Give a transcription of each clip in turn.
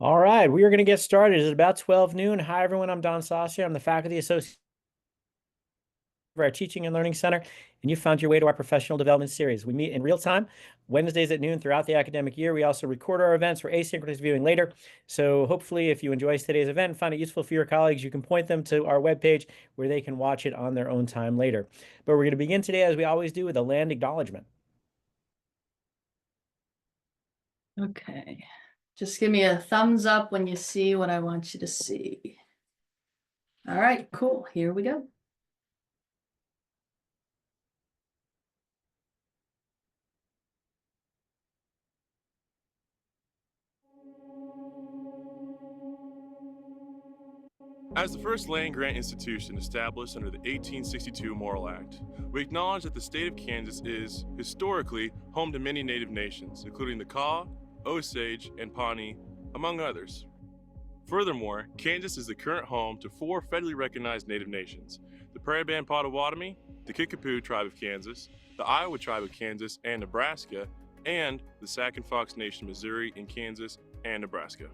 All right, we are going to get started. It's about 12 noon. Hi, everyone. I'm Don Saucier. I'm the faculty associate for our Teaching and Learning Center, and you found your way to our professional development series. We meet in real time, Wednesdays at noon throughout the academic year. We also record our events for asynchronous viewing later. So hopefully, if you enjoy today's event and find it useful for your colleagues, you can point them to our webpage where they can watch it on their own time later. But we're going to begin today, as we always do, with a land acknowledgement. Okay, just give me a thumbs up when you see what I want you to see. All right, cool, here we go. As the first land-grant institution established under the 1862 Morrill Act, we acknowledge that the state of Kansas is, historically, home to many native nations, including the Kaw, Osage, and Pawnee, among others. Furthermore, Kansas is the current home to 4 federally recognized native nations: the Prairie Band Potawatomi, the Kickapoo Tribe of Kansas, the Iowa Tribe of Kansas and Nebraska, and the Sac and Fox Nation Missouri in Kansas and Nebraska.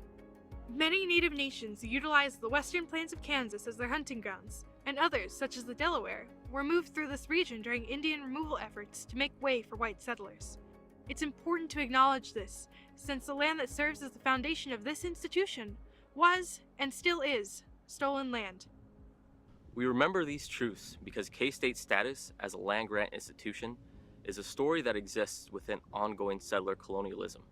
Many native nations utilized the western plains of Kansas as their hunting grounds, and others, such as the Delaware, were moved through this region during Indian removal efforts to make way for white settlers. It's important to acknowledge this, since the land that serves as the foundation of this institution was, and still is, stolen land. We remember these truths because K-State's status as a land-grant institution is a story that exists within ongoing settler colonialism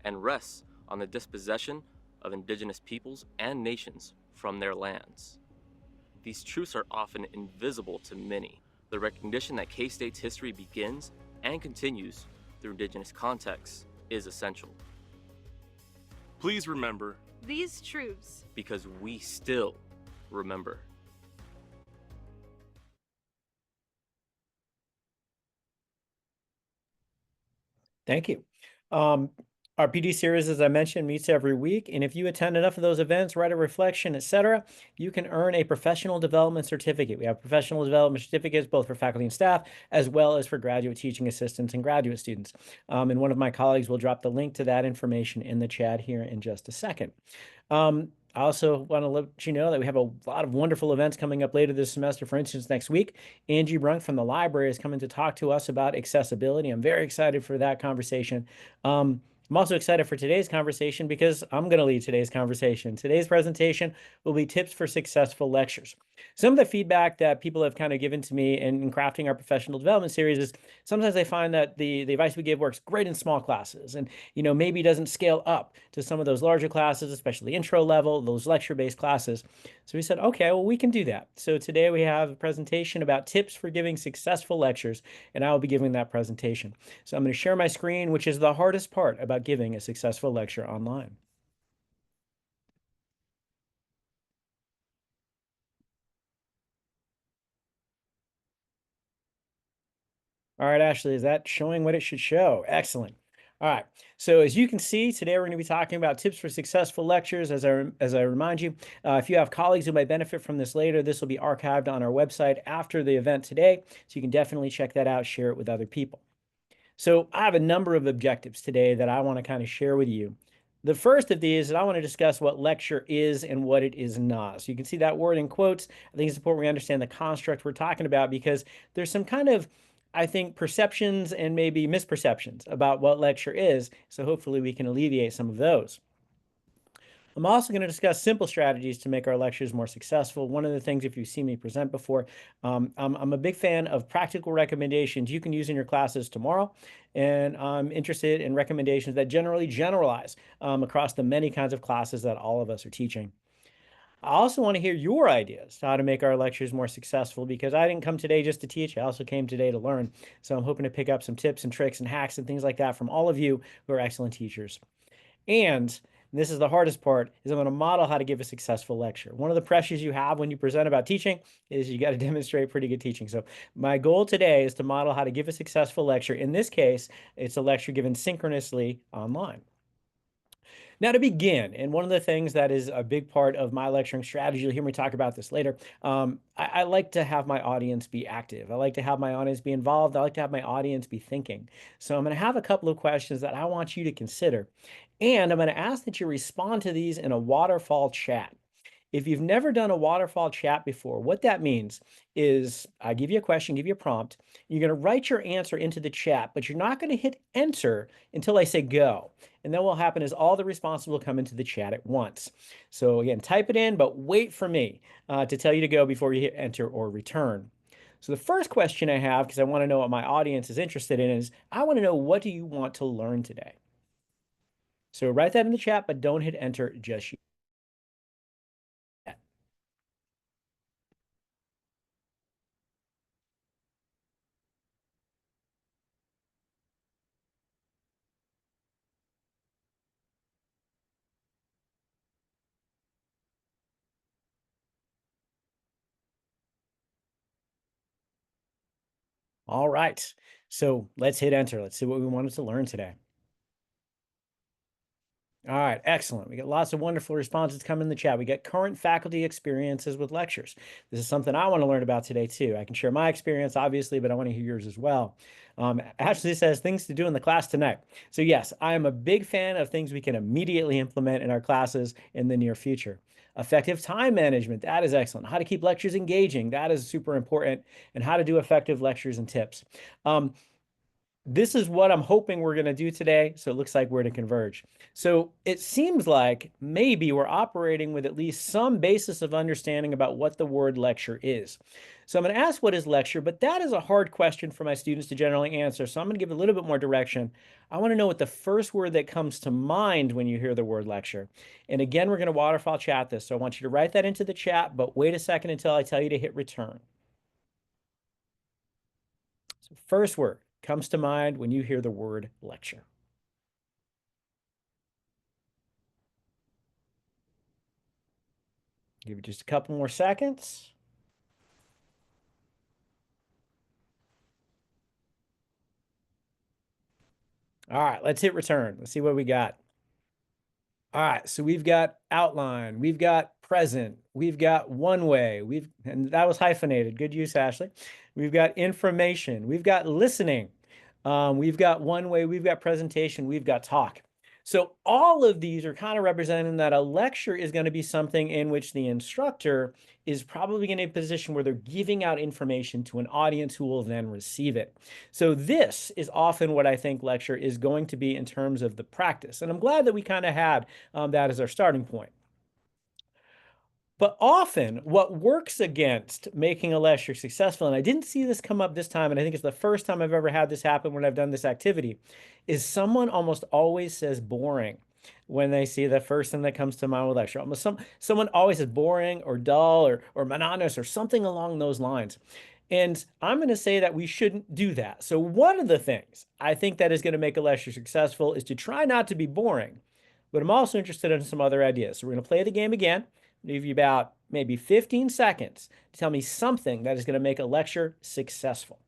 and rests on the dispossession of indigenous peoples and nations from their lands. These truths are often invisible to many. The recognition that K-State's history begins and continues through indigenous contexts is essential. Please remember These truths, because we still remember. Thank you. Our PD series, as I mentioned, meets every week. And if you attend enough of those events, write a reflection, etc., you can earn a professional development certificate. We have professional development certificates both for faculty and staff, as well as for graduate teaching assistants and graduate students. And one of my colleagues will drop the link to that information in the chat here in just a second. I also want to let you know that we have a lot of wonderful events coming up later this semester. For instance, next week, Angie Brunk from the library is coming to talk to us about accessibility. I'm very excited for that conversation. I'm also excited for today's conversation because I'm going to lead today's conversation. Today's presentation will be tips for successful lectures. Some of the feedback that people have kind of given to me in crafting our professional development series is sometimes they find that the advice we give works great in small classes and, maybe doesn't scale up to some of those larger classes, especially intro level, those lecture-based classes. So we said, okay, well, we can do that. So today we have a presentation about tips for giving successful lectures, and I will be giving that presentation. So I'm going to share my screen, which is the hardest part about giving a successful lecture online. All right, Ashley, is that showing what it should show? Excellent. All right, so as you can see, today we're going to be talking about tips for successful lectures. As I remind you, if you have colleagues who might benefit from this later, this will be archived on our website after the event today, so you can definitely check that out, share it with other people. So I have a number of objectives today that I want to kind of share with you. The first of these is I want to discuss what lecture is and what it is not. So you can see that word in quotes. I think it's important we understand the construct we're talking about because there's some kind of, I think, perceptions and maybe misperceptions about what lecture is. So hopefully we can alleviate some of those. I'm also going to discuss simple strategies to make our lectures more successful. One of the things, if you've seen me present before, I'm a big fan of practical recommendations you can use in your classes tomorrow. And I'm interested in recommendations that generally generalize across the many kinds of classes that all of us are teaching. I also want to hear your ideas how to make our lectures more successful because I didn't come today just to teach. I also came today to learn. So I'm hoping to pick up some tips and tricks and hacks and things like that from all of you who are excellent teachers. And this is the hardest part, is I'm going to model how to give a successful lecture. One of the pressures you have when you present about teaching is you got to demonstrate pretty good teaching. So my goal today is to model how to give a successful lecture. In this case, it's a lecture given synchronously online. Now, to begin, and one of the things that is a big part of my lecturing strategy, you'll hear me talk about this later. I like to have my audience be active. I like to have my audience be involved. I like to have my audience be thinking. So I'm going to have a couple of questions that I want you to consider. And I'm going to ask that you respond to these in a waterfall chat. If you've never done a waterfall chat before, what that means is I give you a question, give you a prompt. You're going to write your answer into the chat, but you're not going to hit enter until I say go. And then what will happen is all the responses will come into the chat at once. So again, type it in, but wait for me to tell you to go before you hit enter or return. So the first question I have, because I want to know what my audience is interested in, is I want to know, what do you want to learn today? So write that in the chat, but don't hit enter just yet. All right. So let's hit enter. Let's see what we wanted to learn today. All right, excellent. We got lots of wonderful responses coming in the chat. We got current faculty experiences with lectures. This is something I want to learn about today too. I can share my experience, obviously, but I want to hear yours as well. Ashley says things to do in the class tonight. So yes, I am a big fan of things we can immediately implement in our classes in the near future. Effective time management, that is excellent. How to keep lectures engaging, that is super important. And how to do effective lectures and tips. This is what I'm hoping we're going to do today. So it looks like we're to converge. So it seems like maybe we're operating with at least some basis of understanding about what the word lecture is. So I'm going to ask, what is lecture? But that is a hard question for my students to generally answer. So I'm going to give a little bit more direction. I want to know what the first word that comes to mind when you hear the word lecture. And again, we're going to waterfall chat this. So I want you to write that into the chat, but wait a second until I tell you to hit return. So first word comes to mind when you hear the word lecture. Give it just a couple more seconds. All right, let's hit return. Let's see what we got. All right, so we've got outline, we've got present, we've got one way, and that was hyphenated. Good use, Ashley. We've got information, we've got listening, we've got one way, we've got presentation, we've got talk. So all of these are kind of representing that a lecture is going to be something in which the instructor is probably in a position where they're giving out information to an audience who will then receive it. So this is often what I think lecture is going to be in terms of the practice. And I'm glad that we kind of had that as our starting point. But often what works against making a lecture successful, and I didn't see this come up this time, and I think it's the first time I've ever had this happen when I've done this activity, is someone almost always says boring when they see the first thing that comes to mind with lecture. Almost someone always says boring or dull or monotonous or something along those lines. And I'm going to say that we shouldn't do that. So one of the things I think that is going to make a lecture successful is to try not to be boring. But I'm also interested in some other ideas. So we're going to play the game again. Give you about maybe 15 seconds to tell me something that is going to make a lecture successful.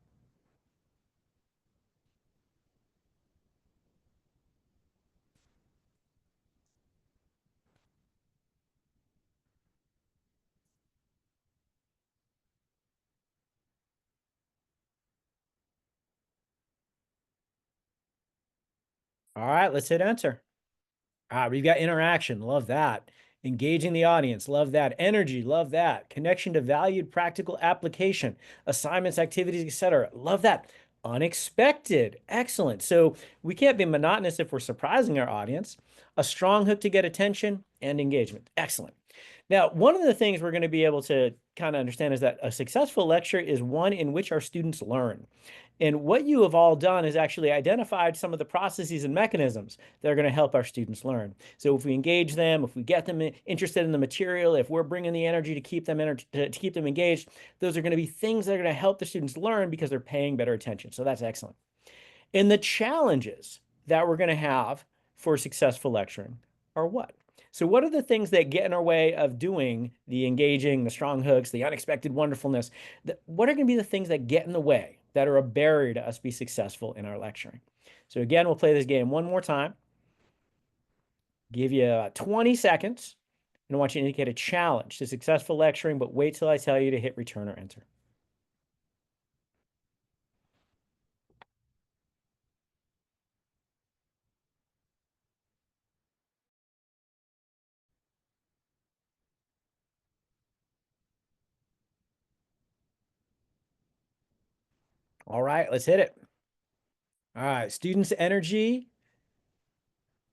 All right, let's hit enter. We've got interaction. Love that. Engaging the audience. Love that. Energy. Love that. Connection to valued practical application. Assignments, activities, etc. Love that. Unexpected. Excellent. So we can't be monotonous if we're surprising our audience. A strong hook to get attention and engagement. Excellent. Now, one of the things we're going to be able to kind of understand is that a successful lecture is one in which our students learn. And what you have all done is actually identified some of the processes and mechanisms that are going to help our students learn. So if we engage them, if we get them interested in the material, if we're bringing the energy to keep them engaged, those are going to be things that are going to help the students learn because they're paying better attention. So that's excellent. And the challenges that we're going to have for successful lecturing are what? So what are the things that get in our way of doing the engaging, the strong hooks, the unexpected wonderfulness? What are going to be the things that get in the way, that are a barrier to us be successful in our lecturing? So again, we'll play this game one more time. Give you 20 seconds, and I want you to indicate a challenge to successful lecturing, but wait till I tell you to hit return or enter. All right, let's hit it. All right, students' energy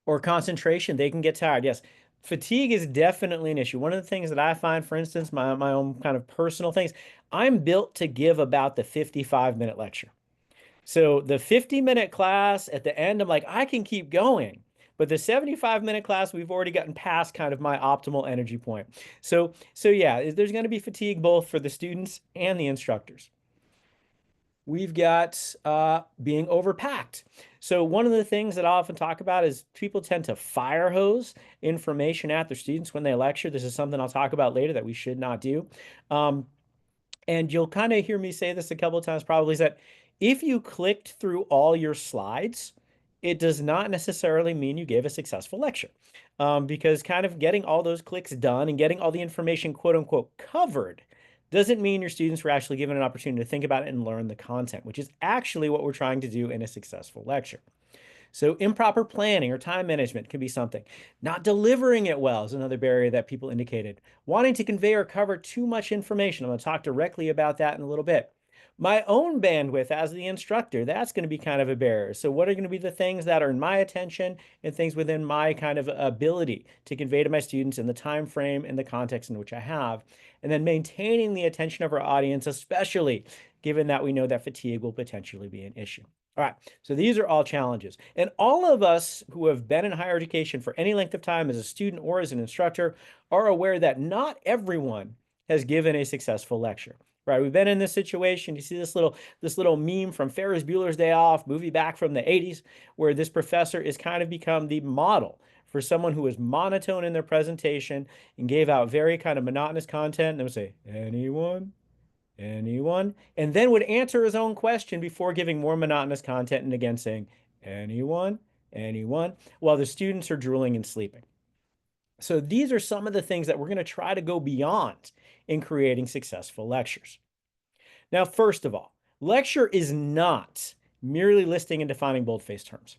or concentration, they can get tired. Yes, fatigue is definitely an issue. One of the things that I find, for instance, my own kind of personal things, I'm built to give about the 55-minute lecture. So the 50-minute class at the end, I'm like, I can keep going. But the 75-minute class, we've already gotten past kind of my optimal energy point. So yeah, there's going to be fatigue both for the students and the instructors. We've got being overpacked. So one of the things that I often talk about is people tend to fire hose information at their students when they lecture. This is something I'll talk about later that we should not do. And you'll kind of hear me say this a couple of times probably, is that if you clicked through all your slides, it does not necessarily mean you gave a successful lecture. Because kind of getting all those clicks done and getting all the information, quote unquote, covered doesn't mean your students were actually given an opportunity to think about it and learn the content, which is actually what we're trying to do in a successful lecture. So improper planning or time management can be something. Not delivering it well is another barrier that people indicated. Wanting to convey or cover too much information. I'm going to talk directly about that in a little bit. My own bandwidth as the instructor, that's going to be kind of a barrier. So what are going to be the things that are in my attention and things within my kind of ability to convey to my students in the time frame and the context in which I have? And then maintaining the attention of our audience, especially given that we know that fatigue will potentially be an issue. All right, so these are all challenges. And all of us who have been in higher education for any length of time as a student or as an instructor are aware that not everyone has given a successful lecture. Right, we've been in this situation. You see this little meme from Ferris Bueller's Day Off, movie back from the 80s, where this professor is kind of become the model for someone who was monotone in their presentation and gave out very kind of monotonous content. And they would say, anyone? Anyone? And then would answer his own question before giving more monotonous content and again saying, anyone? Anyone? While the students are drooling and sleeping. So these are some of the things that we're going to try to go beyond in creating successful lectures. Now, first of all, lecture is not merely listing and defining boldface terms.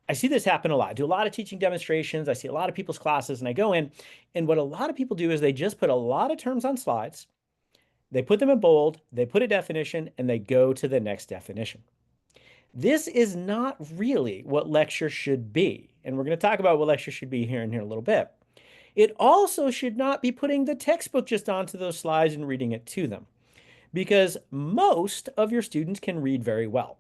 I see this happen a lot. I do a lot of teaching demonstrations. I see a lot of people's classes, and I go in, and what a lot of people do is they just put a lot of terms on slides. They put them in bold, they put a definition, and they go to the next definition. This is not really what lecture should be. And we're going to talk about what lecture should be here in a little bit. It also should not be putting the textbook just onto those slides and reading it to them, because most of your students can read very well.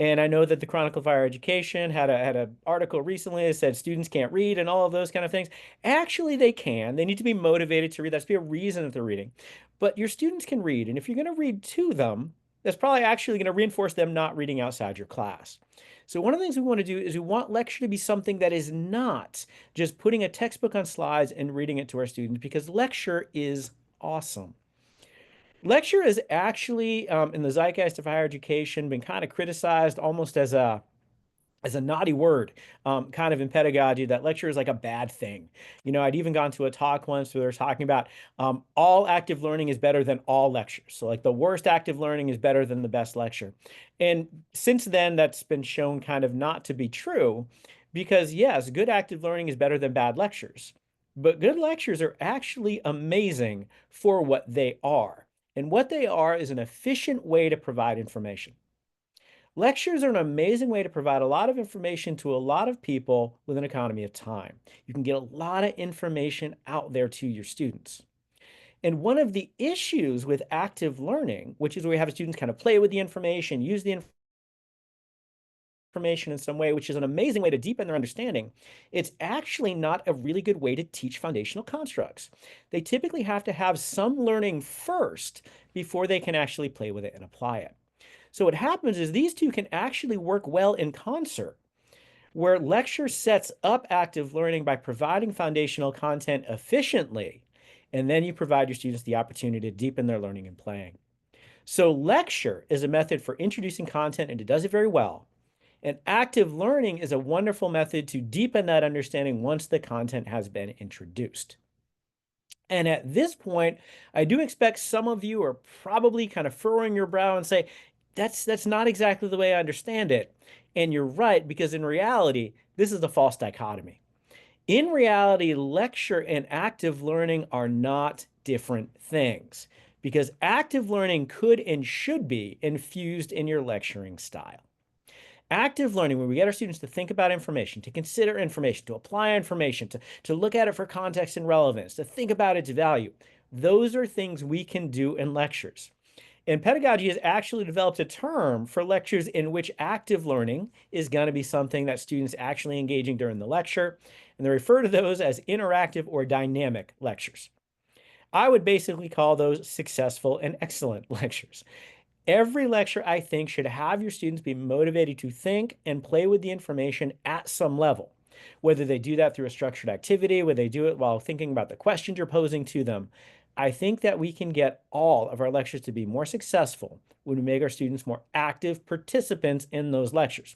And I know that the Chronicle of Higher Education had an article recently that said students can't read and all of those kind of things. Actually, they can. They need to be motivated to read. That's be a reason that they're reading. But your students can read. And if you're going to read to them, that's probably actually going to reinforce them not reading outside your class. So one of the things we want to do is we want lecture to be something that is not just putting a textbook on slides and reading it to our students, because lecture is awesome. Lecture is actually, in the zeitgeist of higher education, been kind of criticized almost as a naughty word, kind of in pedagogy, that lecture is like a bad thing. You know, I'd even gone to a talk once where they were talking about all active learning is better than all lectures. So like the worst active learning is better than the best lecture. And since then, that's been shown kind of not to be true, because yes, good active learning is better than bad lectures. But good lectures are actually amazing for what they are. And what they are is an efficient way to provide information. Lectures are an amazing way to provide a lot of information to a lot of people with an economy of time. You can get a lot of information out there to your students. And one of the issues with active learning, which is where you have students kind of play with the information, use the information in some way, which is an amazing way to deepen their understanding, it's actually not a really good way to teach foundational constructs. They typically have to have some learning first before they can actually play with it and apply it. So what happens is these two can actually work well in concert, where lecture sets up active learning by providing foundational content efficiently, and then you provide your students the opportunity to deepen their learning and playing. So lecture is a method for introducing content, and it does it very well. And active learning is a wonderful method to deepen that understanding once the content has been introduced. And at this point, I do expect some of you are probably kind of furrowing your brow and say, that's not exactly the way I understand it. And you're right, because in reality, this is a false dichotomy. In reality, lecture and active learning are not different things, because active learning could and should be infused in your lecturing style. Active learning, where we get our students to think about information, to consider information, to apply information, to look at it for context and relevance, to think about its value. Those are things we can do in lectures. And pedagogy has actually developed a term for lectures in which active learning is going to be something that students actually engaging during the lecture. And they refer to those as interactive or dynamic lectures. I would basically call those successful and excellent lectures. Every lecture, I think, should have your students be motivated to think and play with the information at some level. Whether they do that through a structured activity, whether they do it while thinking about the questions you're posing to them, I think that we can get all of our lectures to be more successful when we make our students more active participants in those lectures.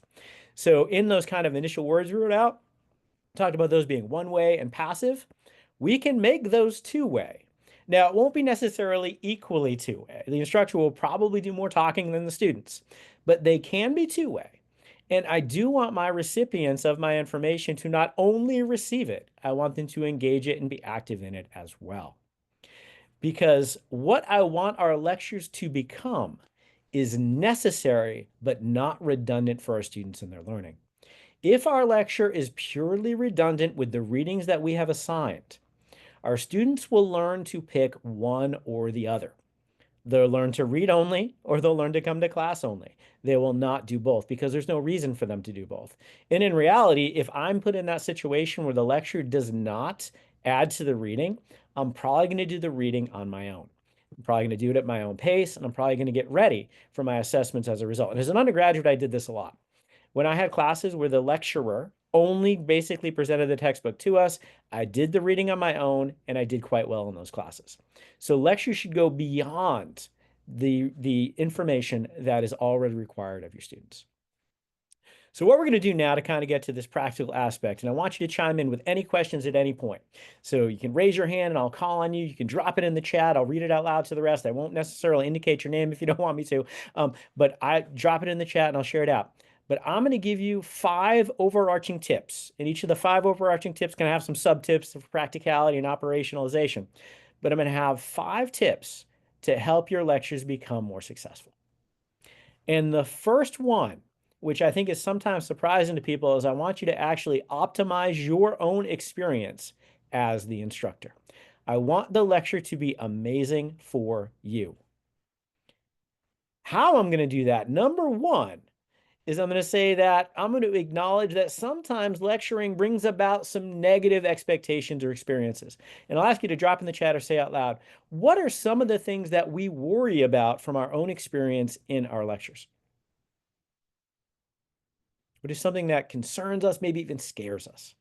So in those kind of initial words we wrote out, talked about those being one-way and passive. We can make those two-way. Now, it won't be necessarily equally two-way. The instructor will probably do more talking than the students, but they can be two-way. And I do want my recipients of my information to not only receive it, I want them to engage it and be active in it as well. Because what I want our lectures to become is necessary, but not redundant for our students and their learning. If our lecture is purely redundant with the readings that we have assigned, our students will learn to pick one or the other. They'll learn to read only, or they'll learn to come to class only. They will not do both because there's no reason for them to do both. And in reality, if I'm put in that situation where the lecture does not add to the reading, I'm probably going to do the reading on my own. I'm probably going to do it at my own pace, and I'm probably going to get ready for my assessments as a result. And as an undergraduate, I did this a lot. When I had classes where the lecturer only basically presented the textbook to us, I did the reading on my own, and I did quite well in those classes. So lectures should go beyond the information that is already required of your students. So what we're going to do now to kind of get to this practical aspect, and I want you to chime in with any questions at any point. So you can raise your hand and I'll call on you. You can drop it in the chat. I'll read it out loud to the rest. I won't necessarily indicate your name if you don't want me to, but I drop it in the chat and I'll share it out. But I'm going to give you 5 overarching tips, and each of the 5 overarching tips can have some sub-tips of practicality and operationalization. But I'm going to have 5 tips to help your lectures become more successful. And the first one, which I think is sometimes surprising to people, is I want you to actually optimize your own experience as the instructor. I want the lecture to be amazing for you. How I'm going to do that, number one, is I'm going to say that I'm going to acknowledge that sometimes lecturing brings about some negative expectations or experiences. And I'll ask you to drop in the chat or say out loud, what are some of the things that we worry about from our own experience in our lectures? What is something that concerns us, maybe even scares us?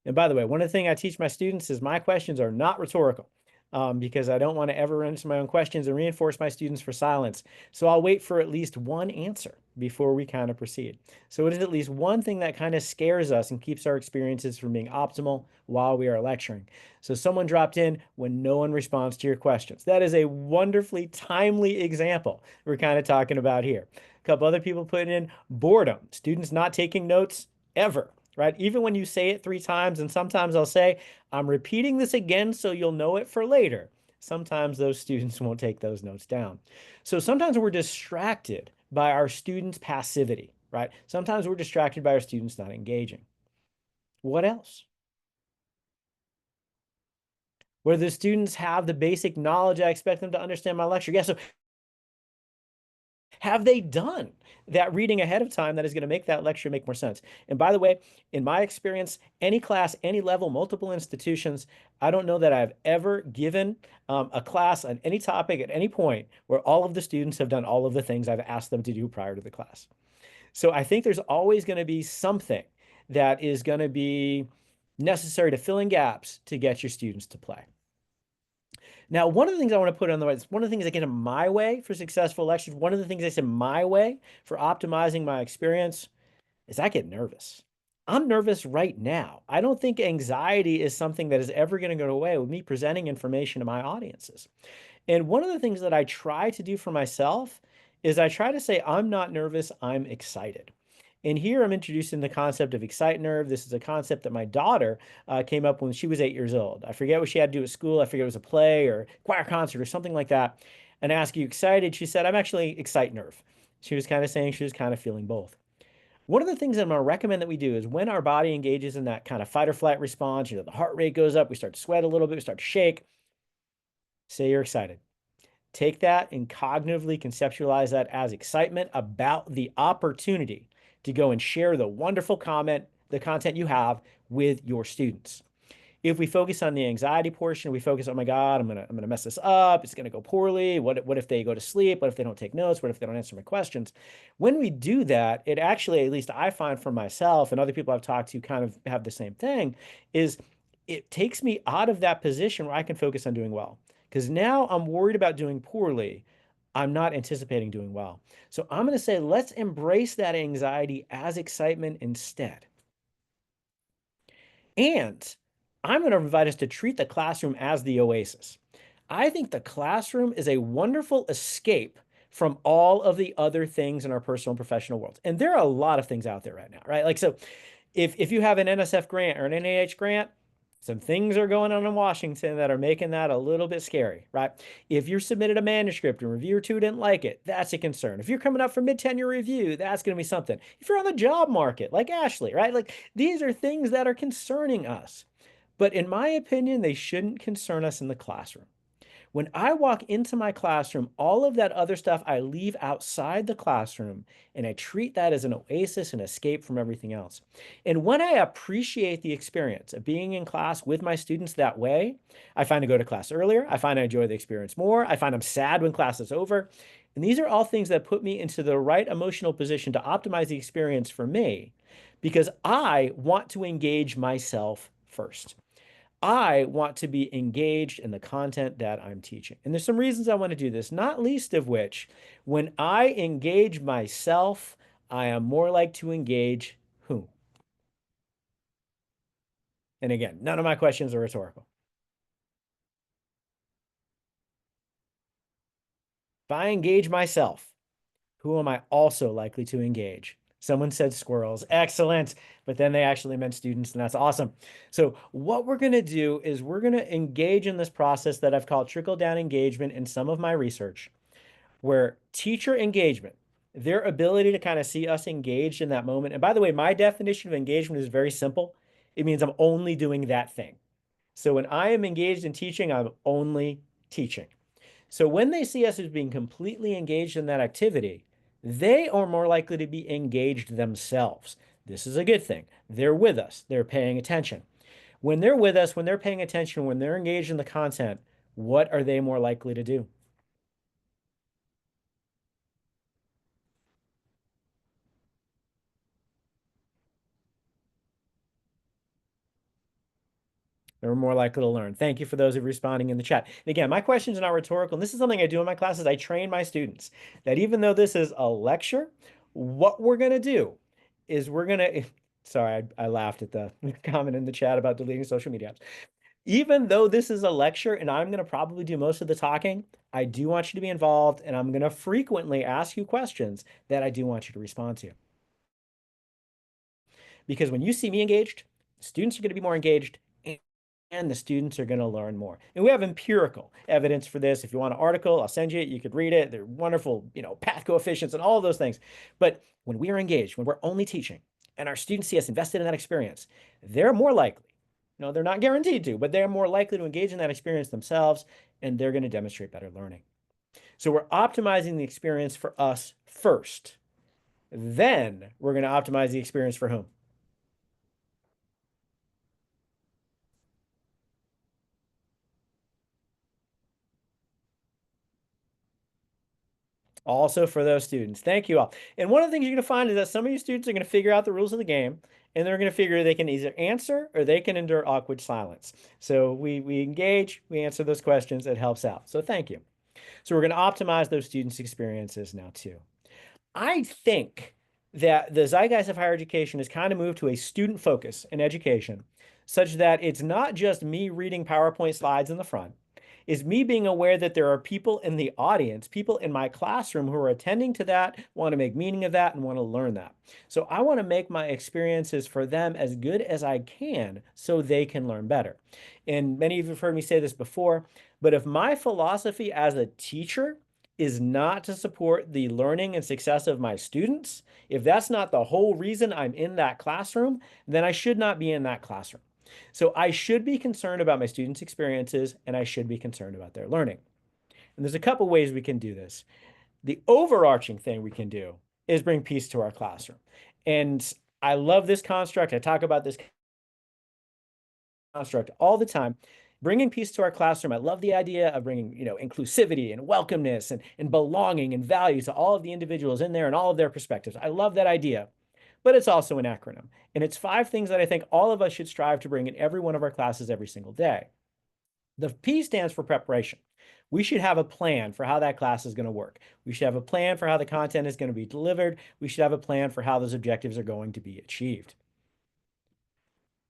And by the way, one of the things I teach my students is my questions are not rhetorical. Because I don't want to ever answer my own questions and reinforce my students for silence. So I'll wait for at least one answer before we kind of proceed. So it is at least one thing that kind of scares us and keeps our experiences from being optimal while we are lecturing. So someone dropped in when no one responds to your questions. That is a wonderfully timely example we're kind of talking about here. A couple other people putting in boredom, students not taking notes ever. Right? Even when you say it 3 times, and sometimes I'll say, I'm repeating this again so you'll know it for later. Sometimes those students won't take those notes down. So sometimes we're distracted by our students' passivity, right? Sometimes we're distracted by our students not engaging. What else? Where the students have the basic knowledge I expect them to understand my lecture. Yeah, so have they done that reading ahead of time that is going to make that lecture make more sense? And by the way, in my experience, any class, any level, multiple institutions, I don't know that I've ever given a class on any topic at any point where all of the students have done all of the things I've asked them to do prior to the class. So I think there's always going to be something that is going to be necessary to fill in gaps to get your students to play. Now, one of the things I want to put on the right, one of the things that get in my way for successful lectures, one of the things that's in my way for optimizing my experience is I get nervous. I'm nervous right now. I don't think anxiety is something that is ever going to go away with me presenting information to my audiences. And one of the things that I try to do for myself is I try to say, I'm not nervous, I'm excited. And here I'm introducing the concept of excite nerve. This is a concept that my daughter came up when she was 8 years old. I forget what she had to do at school. I forget it was a play or choir concert or something like that. And I asked, you excited? She said, I'm actually excite nerve. She was kind of saying she was kind of feeling both. One of the things that I'm going to recommend that we do is when our body engages in that kind of fight or flight response, the heart rate goes up, we start to sweat a little bit, we start to shake, say you're excited. Take that and cognitively conceptualize that as excitement about the opportunity to go and share the wonderful the content you have with your students. If we focus on the anxiety portion, we focus, oh my God, I'm gonna mess this up. It's gonna go poorly. What if they go to sleep? What if they don't take notes? What if they don't answer my questions? When we do that, it actually, at least I find for myself and other people I've talked to kind of have the same thing, is it takes me out of that position where I can focus on doing well. Because now I'm worried about doing poorly. I'm not anticipating doing well. So I'm going to say, let's embrace that anxiety as excitement instead. And I'm going to invite us to treat the classroom as the oasis. I think the classroom is a wonderful escape from all of the other things in our personal and professional worlds. And there are a lot of things out there right now, right? Like, so if you have an NSF grant or an NIH grant, some things are going on in Washington that are making that a little bit scary, right? If you submitted a manuscript and reviewer two didn't like it, that's a concern. If you're coming up for mid-tenure review, that's going to be something. If you're on the job market, like Ashley, right? Like these are things that are concerning us. But in my opinion, they shouldn't concern us in the classroom. When I walk into my classroom, all of that other stuff I leave outside the classroom and I treat that as an oasis and escape from everything else. And when I appreciate the experience of being in class with my students that way, I find I go to class earlier. I find I enjoy the experience more. I find I'm sad when class is over. And these are all things that put me into the right emotional position to optimize the experience for me because I want to engage myself first. I want to be engaged in the content that I'm teaching. And there's some reasons I want to do this, not least of which, when I engage myself, I am more like to engage whom? And again, none of my questions are rhetorical. If I engage myself, who am I also likely to engage? Someone said squirrels. Excellent. But then they actually meant students, and that's awesome. So what we're going to do is we're going to engage in this process that I've called trickle-down engagement in some of my research, where teacher engagement, their ability to kind of see us engaged in that moment. And by the way, my definition of engagement is very simple. It means I'm only doing that thing. So when I am engaged in teaching, I'm only teaching. So when they see us as being completely engaged in that activity, they are more likely to be engaged themselves. This is a good thing. They're with us. They're paying attention. When they're with us, when they're paying attention, when they're engaged in the content, what are they more likely to do? They're more likely to learn. Thank you for those of you responding in the chat. And again, my questions are not rhetorical. And this is something I do in my classes. I train my students that even though this is a lecture, what we're going to do is we're going to, sorry, I laughed at the comment in the chat about deleting social media apps. Even though this is a lecture and I'm going to probably do most of the talking, I do want you to be involved and I'm going to frequently ask you questions that I do want you to respond to. Because when you see me engaged, students are going to be more engaged and the students are going to learn more. And we have empirical evidence for this. If you want an article, I'll send you it. You could read it. They're wonderful, path coefficients and all of those things. But when we are engaged, when we're only teaching and our students see us invested in that experience, they're more likely, they're not guaranteed to, but they're more likely to engage in that experience themselves and they're going to demonstrate better learning. So we're optimizing the experience for us first. Then we're going to optimize the experience for whom? Also for those students. Thank you all. And one of the things you're going to find is that some of you students are going to figure out the rules of the game, and they're going to figure they can either answer or they can endure awkward silence. So we engage, we answer those questions. It helps out. So thank you. So we're going to optimize those students' experiences now too. I think that the zeitgeist of higher education has kind of moved to a student focus in education, such that it's not just me reading PowerPoint slides in the front. Is me being aware that there are people in the audience, people in my classroom who are attending to that, want to make meaning of that, and want to learn that. So I want to make my experiences for them as good as I can so they can learn better. And many of you have heard me say this before, but if my philosophy as a teacher is not to support the learning and success of my students, if that's not the whole reason I'm in that classroom, then I should not be in that classroom. So I should be concerned about my students' experiences, and I should be concerned about their learning. And there's a couple ways we can do this. The overarching thing we can do is bring peace to our classroom. And I love this construct. I talk about this construct all the time. Bringing peace to our classroom. I love the idea of bringing, inclusivity and welcomeness and belonging and value to all of the individuals in there and all of their perspectives. I love that idea. But it's also an acronym. And it's 5 things that I think all of us should strive to bring in every one of our classes every single day. The P stands for preparation. We should have a plan for how that class is going to work. We should have a plan for how the content is going to be delivered. We should have a plan for how those objectives are going to be achieved.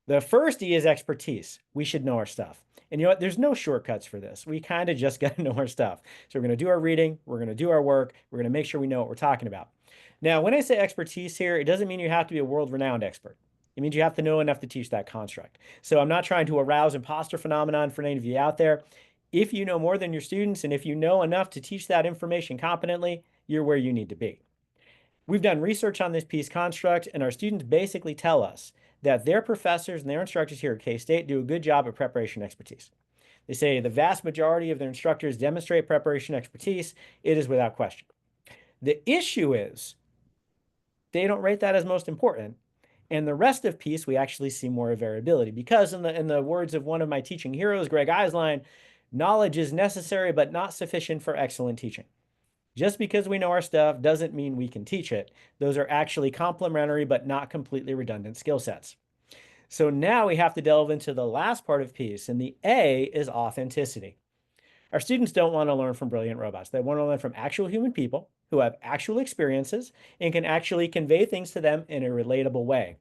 The first E is expertise. We should know our stuff. And you know what? There's no shortcuts for this. We kind of just got to know our stuff. So we're going to do our reading. We're going to do our work. We're going to make sure we know what we're talking about. Now, when I say expertise here, it doesn't mean you have to be a world-renowned expert. It means you have to know enough to teach that construct. So I'm not trying to arouse imposter phenomenon for any of you out there. If you know more than your students, and if you know enough to teach that information competently, you're where you need to be. We've done research on this piece construct, and our students basically tell us that their professors and their instructors here at K-State do a good job at preparation expertise. They say the vast majority of their instructors demonstrate preparation expertise. It is without question. The issue is they don't rate that as most important. And the rest of piece, we actually see more variability because in the words of one of my teaching heroes, Greg Eislein, knowledge is necessary but not sufficient for excellent teaching. Just because we know our stuff doesn't mean we can teach it. Those are actually complementary but not completely redundant skill sets. So now we have to delve into the last part of piece, and the A is authenticity. Our students don't want to learn from brilliant robots. They want to learn from actual human people who have actual experiences and can actually convey things to them in a relatable way.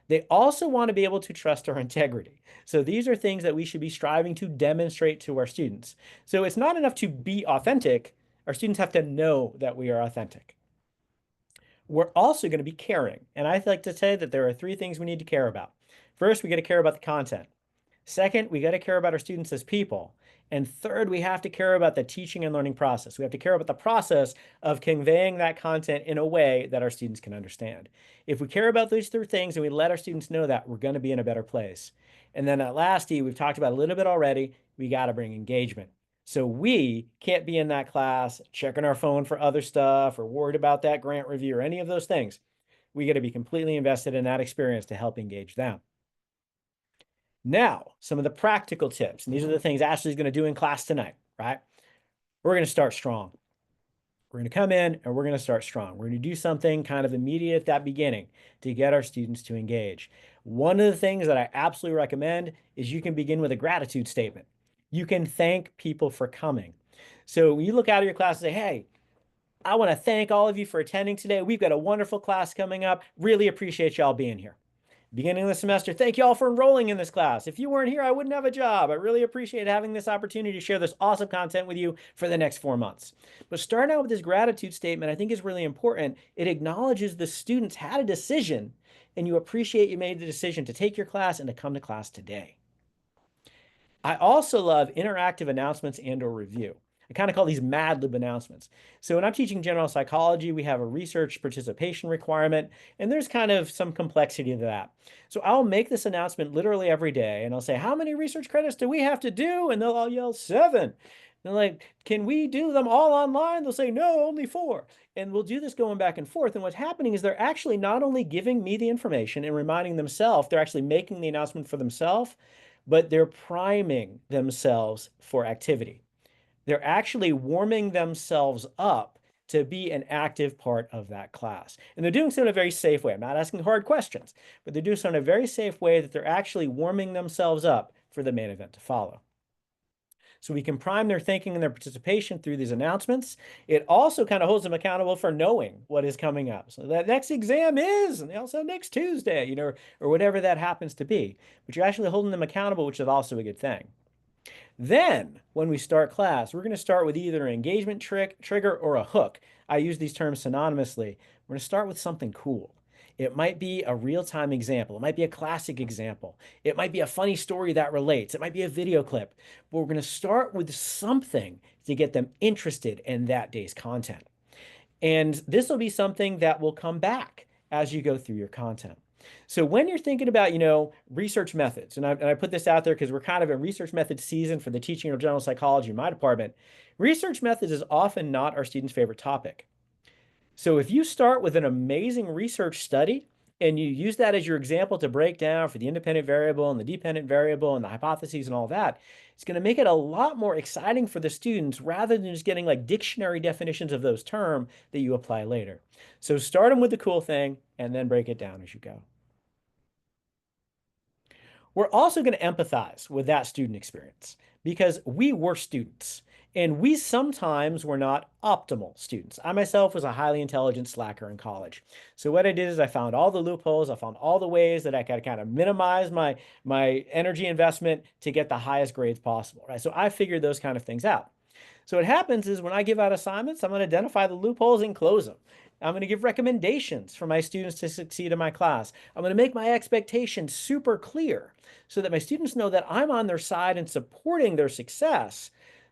They also want to be able to trust our integrity. So these are things that we should be striving to demonstrate to our students. So it's not enough to be authentic. Our students have to know that we are authentic. We're also going to be caring. And I like to say that there are 3 things we need to care about. First, we got to care about the content. Second, we got to care about our students as people. And third, we have to care about the teaching and learning process. We have to care about the process of conveying that content in a way that our students can understand. If we care about these 3 things and we let our students know that, we're going to be in a better place. And then at last, we've talked about a little bit already, we got to bring engagement. So we can't be in that class checking our phone for other stuff or worried about that grant review or any of those things. We got to be completely invested in that experience to help engage them. Now, some of the practical tips, and these are the things Ashley's going to do in class tonight, right? We're going to start strong. We're going to come in and we're going to start strong. We're going to do something kind of immediate at that beginning to get our students to engage. One of the things that I absolutely recommend is you can begin with a gratitude statement. You can thank people for coming. So when you look out of your class and say, hey, I want to thank all of you for attending today. We've got a wonderful class coming up. Really appreciate y'all being here. Beginning of the semester, thank you all for enrolling in this class. If you weren't here, I wouldn't have a job. I really appreciate having this opportunity to share this awesome content with you for the next 4 months. But starting out with this gratitude statement, I think is really important. It acknowledges the students had a decision, and you appreciate you made the decision to take your class and to come to class today. I also love interactive announcements and or review. I kind of call these Mad Lib announcements. So when I'm teaching general psychology, we have a research participation requirement, and there's kind of some complexity to that. So I'll make this announcement literally every day, and I'll say, how many research credits do we have to do? And they'll all yell 7. They're like, can we do them all online? They'll say, no, only 4. And we'll do this going back and forth. And what's happening is they're actually not only giving me the information and reminding themselves, they're actually making the announcement for themselves, but they're priming themselves for activity. They're actually warming themselves up to be an active part of that class. And they're doing so in a very safe way. I'm not asking hard questions, but they're doing so in a very safe way that they're actually warming themselves up for the main event to follow. So we can prime their thinking and their participation through these announcements. It also kind of holds them accountable for knowing what is coming up. So that next exam is, and also next Tuesday, you know, or whatever that happens to be. But you're actually holding them accountable, which is also a good thing. Then, when we start class, we're going to start with either an engagement trigger or a hook. I use these terms synonymously. We're going to start with something cool. It might be a real-time example. It might be a classic example. It might be a funny story that relates. It might be a video clip. But we're going to start with something to get them interested in that day's content. And this will be something that will come back as you go through your content. So when you're thinking about, you know, research methods, and I put this out there because we're kind of in research method season for the teaching of general psychology in my department, research methods is often not our students' favorite topic. So if you start with an amazing research study and you use that as your example to break down for the independent variable and the dependent variable and the hypotheses and all that, it's going to make it a lot more exciting for the students rather than just getting like dictionary definitions of those terms that you apply later. So start them with the cool thing and then break it down as you go. We're also going to empathize with that student experience because we were students and we sometimes were not optimal students. I myself was a highly intelligent slacker in college. So what I did is I found all the loopholes. I found all the ways that I could kind of minimize my energy investment to get the highest grades possible, right? So I figured those kind of things out. So what happens is when I give out assignments, I'm going to identify the loopholes and close them. I'm going to give recommendations for my students to succeed in my class. I'm going to make my expectations super clear so that my students know that I'm on their side and supporting their success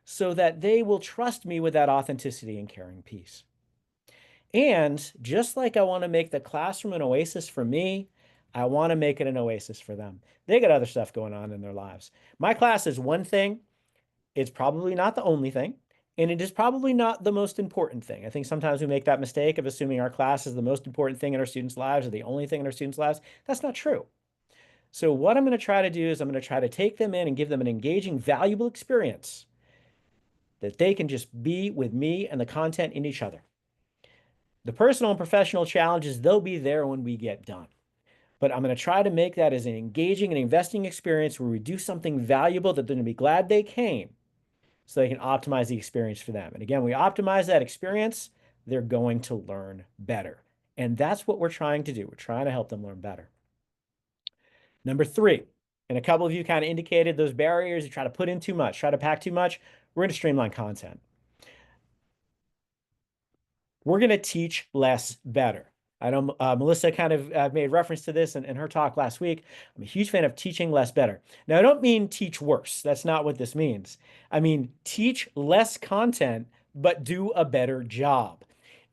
so that they will trust me with that authenticity and caring piece. And just like I want to make the classroom an oasis for me, I want to make it an oasis for them. They got other stuff going on in their lives. My class is one thing. It's probably not the only thing. And it is probably not the most important thing. I think sometimes we make that mistake of assuming our class is the most important thing in our students' lives or the only thing in our students' lives. That's not true. So what I'm going to try to do is I'm going to try to take them in and give them an engaging, valuable experience that they can just be with me and the content in each other. The personal and professional challenges, they'll be there when we get done. But I'm going to try to make that as an engaging and investing experience where we do something valuable that they're going to be glad they came so they can optimize the experience for them. And again, we optimize that experience, they're going to learn better. And that's what we're trying to do. We're trying to help them learn better. Number 3, and a couple of you kind of indicated those barriers, you try to put in too much, try to pack too much, we're going to streamline content. We're going to teach less better. I know Melissa kind of made reference to this in her talk last week. I'm a huge fan of teaching less better. Now, I don't mean teach worse. That's not what this means. I mean, teach less content, but do a better job.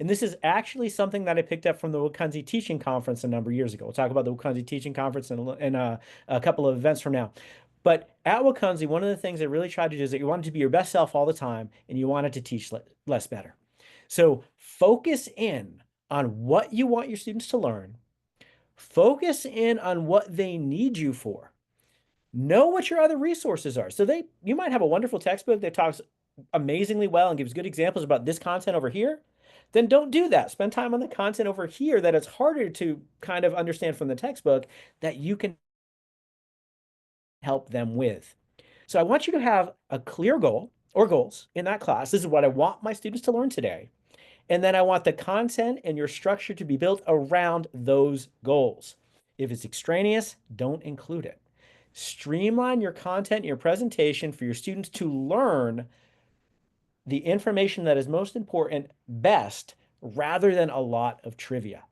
And this is actually something that I picked up from the Wakunzi Teaching Conference a number of years ago. We'll talk about the Wakunzi Teaching Conference in a couple of events from now. But at Wakunzi, one of the things I really tried to do is that you wanted to be your best self all the time, and you wanted to teach less better. So focus in on what you want your students to learn. Focus in on what they need you for. Know what your other resources are. So you might have a wonderful textbook that talks amazingly well and gives good examples about this content over here. Then don't do that. Spend time on the content over here that it's harder to kind of understand from the textbook that you can help them with. So I want you to have a clear goal or goals in that class. This is what I want my students to learn today. And then I want the content and your structure to be built around those goals. If it's extraneous, don't include it. Streamline your content and your presentation for your students to learn the information that is most important best rather than a lot of trivia.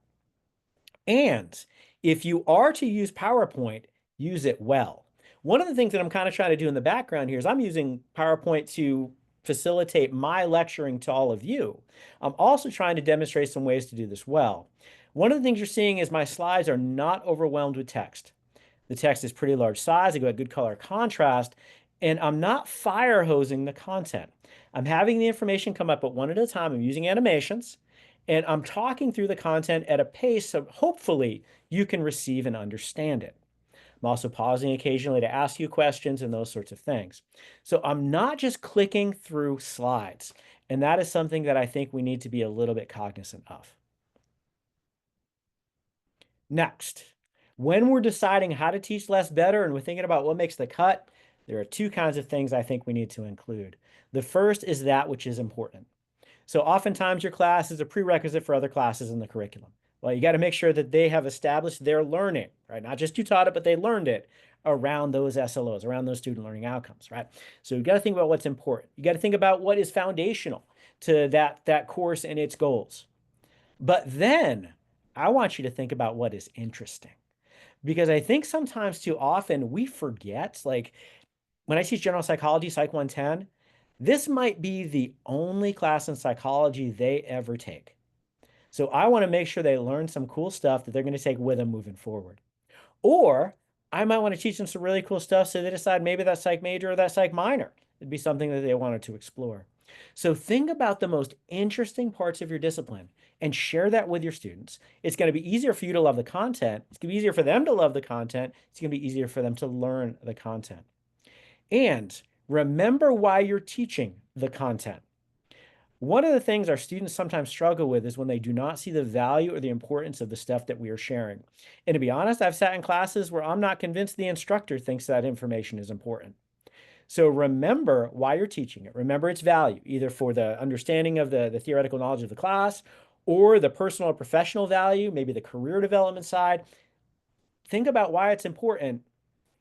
And if you are to use PowerPoint, use it well. One of the things that I'm kind of trying to do in the background here is I'm using PowerPoint to facilitate my lecturing to all of you. I'm also trying to demonstrate some ways to do this well. One of the things you're seeing is my slides are not overwhelmed with text. The text is pretty large size. I got good color contrast, and I'm not fire hosing the content. I'm having the information come up at one at a time. I'm using animations, and I'm talking through the content at a pace so hopefully you can receive and understand it. I'm also pausing occasionally to ask you questions and those sorts of things. So I'm not just clicking through slides. And that is something that I think we need to be a little bit cognizant of. Next, when we're deciding how to teach less better and we're thinking about what makes the cut, there are two kinds of things I think we need to include. The first is that which is important. So oftentimes your class is a prerequisite for other classes in the curriculum. Well, you got to make sure that they have established their learning, right? Not just you taught it, but they learned it around those SLOs, around those student learning outcomes, right? So you got to think about what's important. You got to think about what is foundational to that course and its goals. But then I want you to think about what is interesting, because I think sometimes too often we forget, like when I teach general psychology, Psych 110, this might be the only class in psychology they ever take. So I want to make sure they learn some cool stuff that they're going to take with them moving forward. Or I might want to teach them some really cool stuff so they decide maybe that psych major or that psych minor would be something that they wanted to explore. So think about the most interesting parts of your discipline and share that with your students. It's going to be easier for you to love the content. It's going to be easier for them to love the content. It's going to be easier for them to learn the content. And remember why you're teaching the content. One of the things our students sometimes struggle with is when they do not see the value or the importance of the stuff that we are sharing. And to be honest, I've sat in classes where I'm not convinced the instructor thinks that information is important. So remember why you're teaching it. Remember its value, either for the understanding of the theoretical knowledge of the class or the personal or professional value, maybe the career development side. Think about why it's important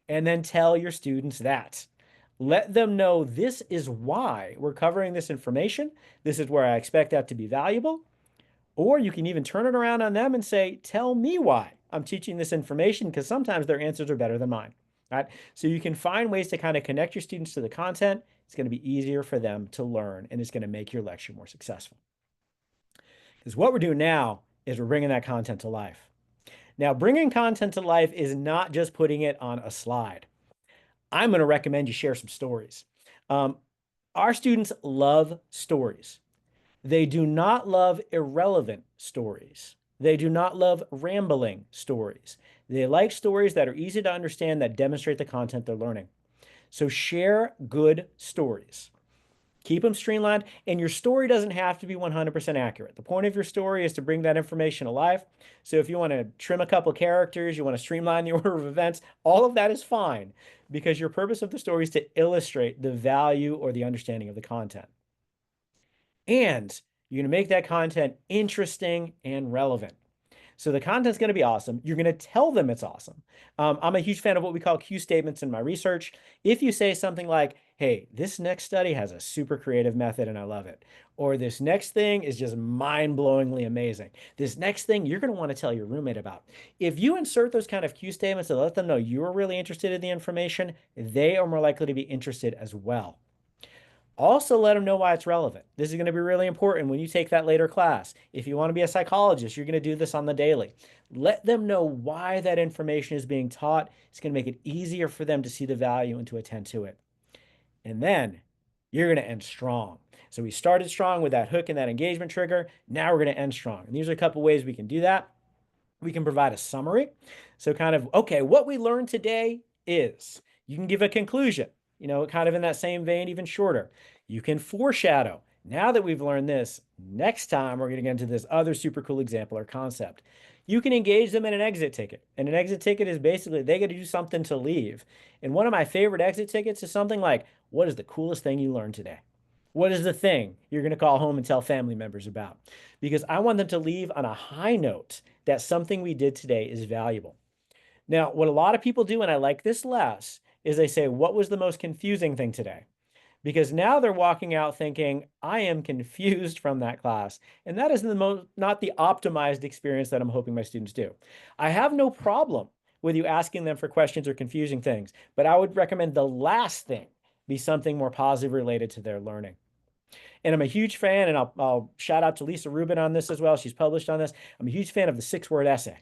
and then tell your students that. Let them know this is why we're covering this information. This is where I expect that to be valuable. Or you can even turn it around on them and say, tell me why I'm teaching this information, because sometimes their answers are better than mine. Right? So you can find ways to kind of connect your students to the content. It's going to be easier for them to learn, and it's going to make your lecture more successful. Because what we're doing now is we're bringing that content to life. Now, bringing content to life is not just putting it on a slide. I'm going to recommend you share some stories. Our students love stories. They do not love irrelevant stories. They do not love rambling stories. They like stories that are easy to understand, that demonstrate the content they're learning. So share good stories. Keep them streamlined, and your story doesn't have to be 100% accurate. The point of your story is to bring that information alive. So if you want to trim a couple characters, you want to streamline the order of events, all of that is fine, because your purpose of the story is to illustrate the value or the understanding of the content. And you're going to make that content interesting and relevant. So the content's going to be awesome. You're going to tell them it's awesome. I'm a huge fan of what we call Q statements in my research. If you say something like, hey, this next study has a super creative method and I love it, or this next thing is just mind-blowingly amazing, this next thing you're going to want to tell your roommate about. If you insert those kind of Q statements to let them know you're really interested in the information, they are more likely to be interested as well. Also, let them know why it's relevant. This is going to be really important when you take that later class. If you want to be a psychologist, you're going to do this on the daily. Let them know why that information is being taught. It's going to make it easier for them to see the value and to attend to it. And then you're going to end strong. So we started strong with that hook and that engagement trigger. Now we're going to end strong. And these are a couple ways we can do that. We can provide a summary. So kind of, okay, what we learned today is, you can give a conclusion, kind of in that same vein, even shorter. You can foreshadow. Now that we've learned this, next time we're going to get into this other super cool example or concept. You can engage them in an exit ticket. And an exit ticket is basically they get to do something to leave. And one of my favorite exit tickets is something like, what is the coolest thing you learned today? What is the thing you're going to call home and tell family members about? Because I want them to leave on a high note that something we did today is valuable. Now, what a lot of people do, and I like this less, is they say, what was the most confusing thing today? Because now they're walking out thinking, I am confused from that class. And that is not the optimized experience that I'm hoping my students do. I have no problem with you asking them for questions or confusing things, but I would recommend the last thing be something more positive related to their learning. And I'm a huge fan, and I'll shout out to Lisa Rubin on this as well. She's published on this. I'm a huge fan of the 6-word essay.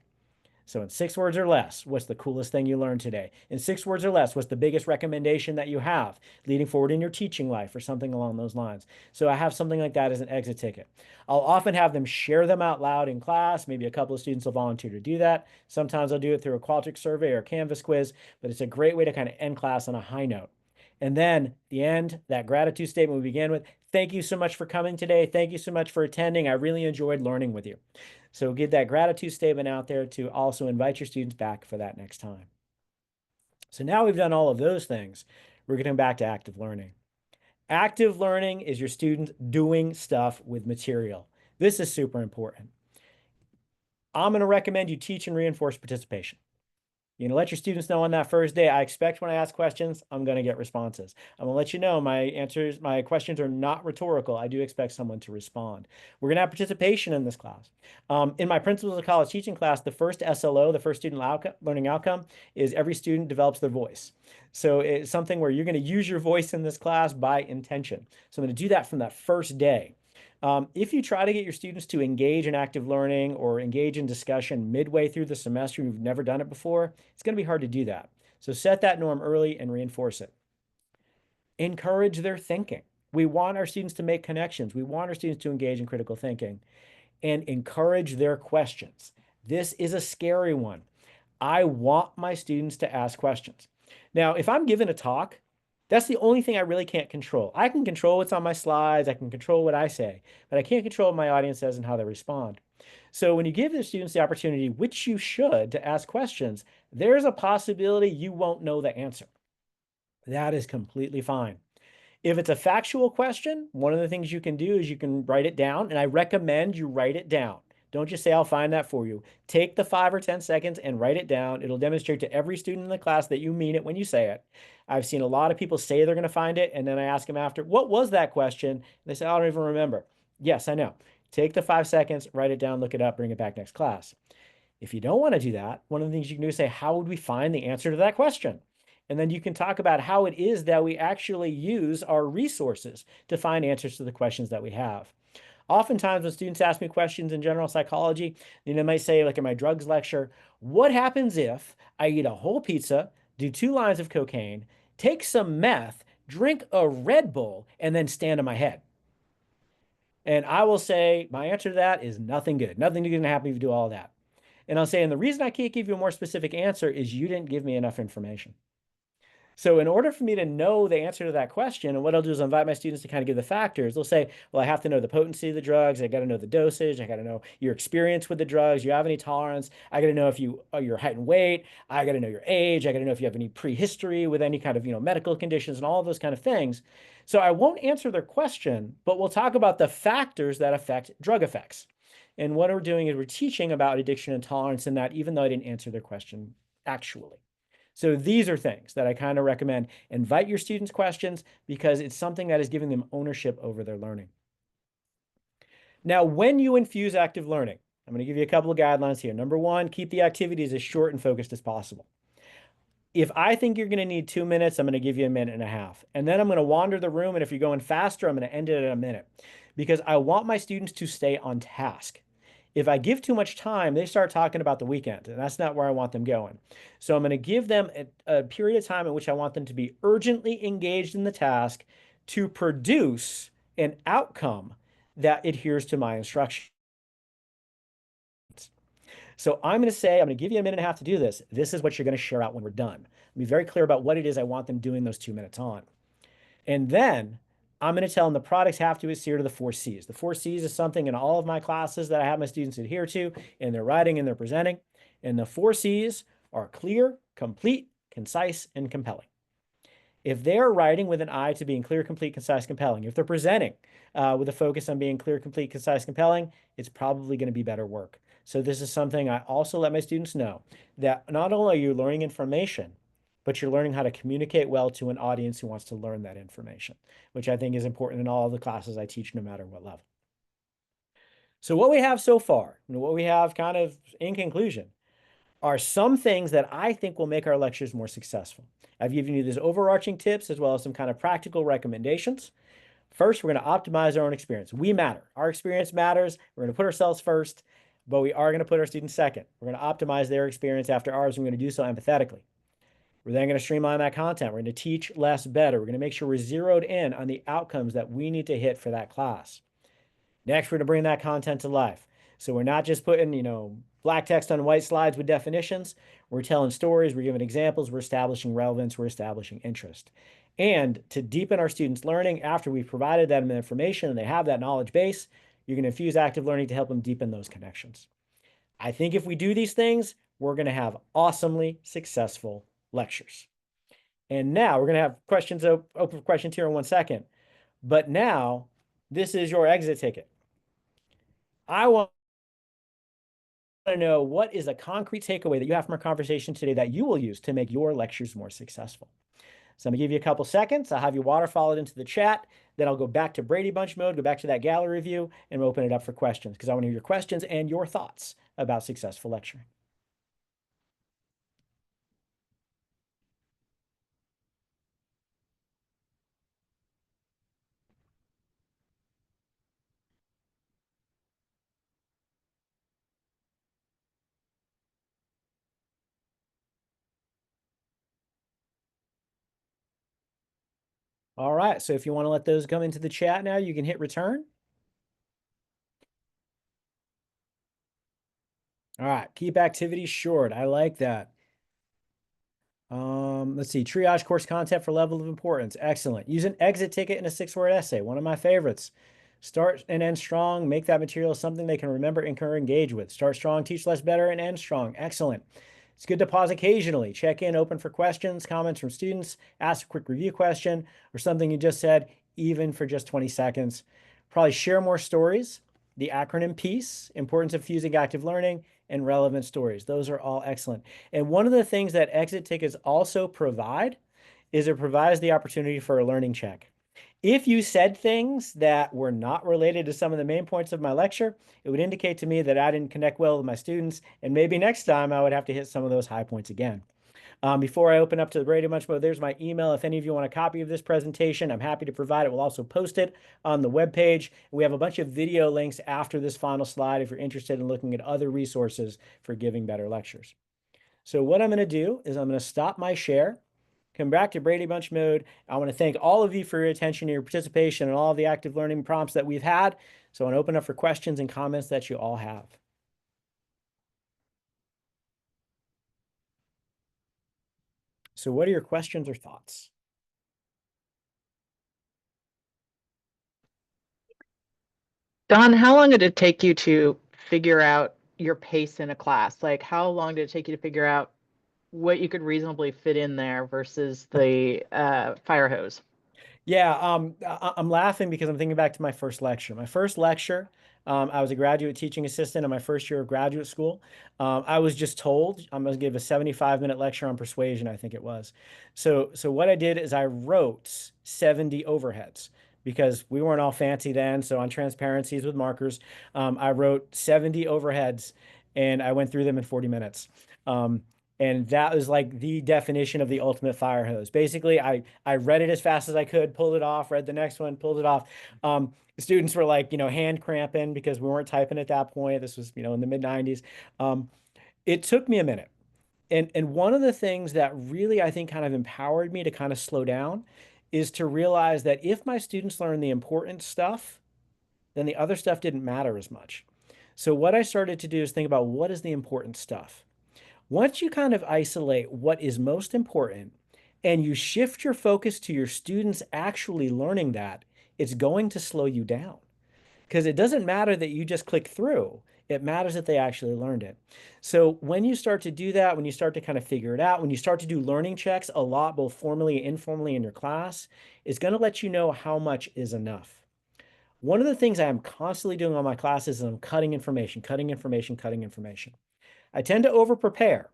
So in 6 words or less, what's the coolest thing you learned today? In 6 words or less, what's the biggest recommendation that you have leading forward in your teaching life, or something along those lines? So I have something like that as an exit ticket. I'll often have them share them out loud in class. Maybe a couple of students will volunteer to do that. Sometimes I'll do it through a Qualtrics survey or Canvas quiz, but it's a great way to kind of end class on a high note. And then the end, that gratitude statement we began with, Thank you so much for coming today. Thank you so much for attending. I really enjoyed learning with you. So get that gratitude statement out there to also invite your students back for that next time. So now we've done all of those things, we're getting back to active learning. Active learning is your students doing stuff with material. This is super important. I'm going to recommend you teach and reinforce participation. Let your students know on that first day, I expect when I ask questions, I'm going to get responses. I'm going to let you know my questions are not rhetorical. I do expect someone to respond. We're going to have participation in this class. In my Principles of College Teaching class, the first SLO, the first student learning outcome, is every student develops their voice. So it's something where you're going to use your voice in this class by intention. So I'm going to do that from that first day. If you try to get your students to engage in active learning or engage in discussion midway through the semester, you've never done it before, it's going to be hard to do that. So set that norm early and reinforce it. Encourage their thinking. We want our students to make connections. We want our students to engage in critical thinking and encourage their questions. This is a scary one. I want my students to ask questions. Now, if I'm given a talk, that's the only thing I really can't control. I can control what's on my slides. I can control what I say, but I can't control what my audience says and how they respond. So when you give the students the opportunity, which you should, to ask questions, there's a possibility you won't know the answer. That is completely fine. If it's a factual question, one of the things you can do is you can write it down, and I recommend you write it down. Don't just say, I'll find that for you. Take the 5 or 10 seconds and write it down. It'll demonstrate to every student in the class that you mean it when you say it. I've seen a lot of people say they're going to find it, and then I ask them after, what was that question? And they say, I don't even remember. Yes, I know. Take the 5 seconds, write it down, look it up, bring it back next class. If you don't want to do that, one of the things you can do is say, how would we find the answer to that question? And then you can talk about how it is that we actually use our resources to find answers to the questions that we have. Oftentimes when students ask me questions in general psychology, they might say, like in my drugs lecture, what happens if I eat a whole pizza, do 2 lines of cocaine, take some meth, drink a Red Bull, and then stand on my head? And I will say, my answer to that is nothing good. Nothing good going to happen if you do all that. And I'll say, and the reason I can't give you a more specific answer is you didn't give me enough information. So in order for me to know the answer to that question, and what I'll do is I'll invite my students to kind of give the factors. They'll say, well, I have to know the potency of the drugs. I got to know the dosage. I got to know your experience with the drugs. You have any tolerance? I got to know if your height and weight. I got to know your age. I got to know if you have any prehistory with any kind of, medical conditions and all of those kind of things. So I won't answer their question, but we'll talk about the factors that affect drug effects. And what we're doing is we're teaching about addiction and tolerance in that, even though I didn't answer their question actually. So these are things that I kind of recommend. Invite your students' questions because it's something that is giving them ownership over their learning. Now, when you infuse active learning, I'm going to give you a couple of guidelines here. Number 1, keep the activities as short and focused as possible. If I think you're going to need 2 minutes, I'm going to give you 1.5 minutes. And then I'm going to wander the room. And if you're going faster, I'm going to end it at 1 minute because I want my students to stay on task. If I give too much time, they start talking about the weekend, and that's not where I want them going. So I'm going to give them a period of time in which I want them to be urgently engaged in the task to produce an outcome that adheres to my instruction. So I'm going to say, I'm going to give you 1.5 minutes to do this. This is what you're going to share out when we're done. Be very clear about what it is I want them doing those 2 minutes on. And then I'm going to tell them the products have to adhere to the 4 C's. The 4 C's is something in all of my classes that I have my students adhere to in their writing and their presenting. And the 4 C's are clear, complete, concise, and compelling. If they're writing with an eye to being clear, complete, concise, compelling, if they're presenting with a focus on being clear, complete, concise, compelling, it's probably going to be better work. So this is something I also let my students know, that not only are you learning information, but you're learning how to communicate well to an audience who wants to learn that information, which I think is important in all of the classes I teach, no matter what level. So what we have so far, and what we have kind of in conclusion, are some things that I think will make our lectures more successful. I've given you these overarching tips as well as some kind of practical recommendations. First, we're going to optimize our own experience. We matter. Our experience matters. We're going to put ourselves first, but we are going to put our students second. We're going to optimize their experience after ours. We're going to do so empathetically. We're then going to streamline that content. We're going to teach less better. We're going to make sure we're zeroed in on the outcomes that we need to hit for that class. Next, we're going to bring that content to life. So we're not just putting, Black text on white slides with definitions. We're telling stories, we're giving examples, we're establishing relevance, we're establishing interest. And to deepen our students' learning, after we've provided them information and they have that knowledge base, you're going to infuse active learning to help them deepen those connections. I think if we do these things, we're going to have awesomely successful lectures. And now we're going to have questions open for questions here in 1 second. But now this is your exit ticket. I want to know, what is a concrete takeaway that you have from our conversation today that you will use to make your lectures more successful? So I'm gonna give you a couple seconds. I'll have you waterfall it into the chat. Then I'll go back to Brady Bunch mode, go back to that gallery review, and we'll open it up for questions because I want to hear your questions and your thoughts about successful lecturing. All right, so if you want to let those come into the chat now, you can hit return. All right, keep activities short. I like that. Let's see, triage course content for level of importance. Excellent. Use an exit ticket in a 6-word essay. One of my favorites. Start and end strong. Make that material something they can remember and can engage with. Start strong, teach less, better, and end strong. Excellent. It's good to pause occasionally. Check in, open for questions, comments from students, ask a quick review question or something you just said, even for just 20 seconds. Probably share more stories. The acronym piece, importance of fusing active learning, and relevant stories. Those are all excellent. And one of the things that exit tickets also provide is it provides the opportunity for a learning check. If you said things that were not related to some of the main points of my lecture, it would indicate to me that I didn't connect well with my students, and maybe next time I would have to hit some of those high points again. Before I open up to the Brady Bunch mode, there's my email. If any of you want a copy of this presentation, I'm happy to provide it. We'll also post it on the webpage. We have a bunch of video links after this final slide if you're interested in looking at other resources for giving better lectures. So what I'm going to do is I'm going to stop my share, come back to Brady Bunch mode. I want to thank all of you for your attention and your participation and all of the active learning prompts that we've had. So I want to open up for questions and comments that you all have. So what are your questions or thoughts? Don, how long did it take you to figure out your pace in a class? Like, how long did it take you to figure out what you could reasonably fit in there versus the fire hose? Yeah, I'm laughing because I'm thinking back to my first lecture. My first lecture, I was a graduate teaching assistant in my first year of graduate school. I was just told I'm going to give a 75-minute lecture on persuasion, I think it was. So what I did is I wrote 70 overheads because we weren't all fancy then. So on transparencies with markers, I wrote 70 overheads and I went through them in 40 minutes. And that was like the definition of the ultimate fire hose. Basically, I read it as fast as I could, pulled it off, read the next one, pulled it off. Students were like, hand cramping because we weren't typing at that point. This was, in the mid 90s. It took me a minute. And one of the things that really, I think, kind of empowered me to kind of slow down is to realize that if my students learn the important stuff, then the other stuff didn't matter as much. So what I started to do is think about what is the important stuff. Once you kind of isolate what is most important and you shift your focus to your students actually learning that, it's going to slow you down because it doesn't matter that you just click through. It matters that they actually learned it. So when you start to do that, when you start to kind of figure it out, when you start to do learning checks a lot, both formally and informally in your class, it's going to let you know how much is enough. One of the things I am constantly doing on my classes is I'm cutting information, cutting information, cutting information. I tend to over prepare,